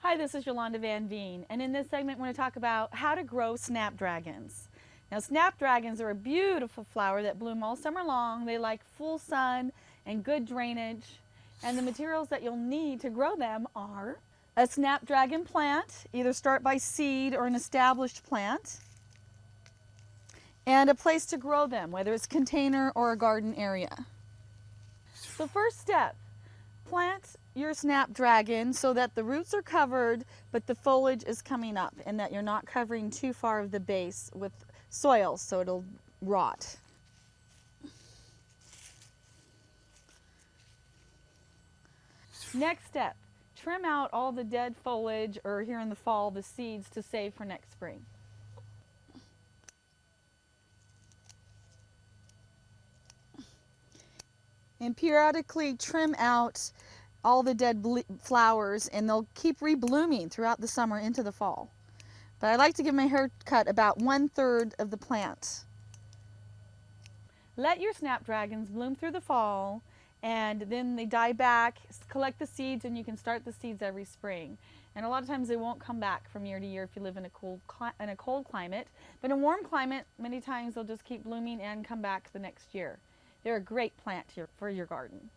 Hi, this is Yolanda Van Veen, and in this segment we're going to talk about how to grow snapdragons. Now, snapdragons are a beautiful flower that bloom all summer long. They like full sun and good drainage, and the materials that you'll need to grow them are a snapdragon plant, either start by seed or an established plant, and a place to grow them, whether it's a container or a garden area. So first step, plant your snapdragon so that the roots are covered but the foliage is coming up, and that you're not covering too far of the base with soil so it'll rot. Next step, trim out all the dead foliage, or here in the fall the seeds, to save for next spring. And periodically trim out all the dead flowers, and they'll keep reblooming throughout the summer into the fall. But I like to give my haircut about 1/3 of the plant. Let your snapdragons bloom through the fall, and then they die back. Collect the seeds, and you can start the seeds every spring. And a lot of times they won't come back from year to year if you live in a cold climate. But in a warm climate, many times they'll just keep blooming and come back the next year. They're a great plant for your garden.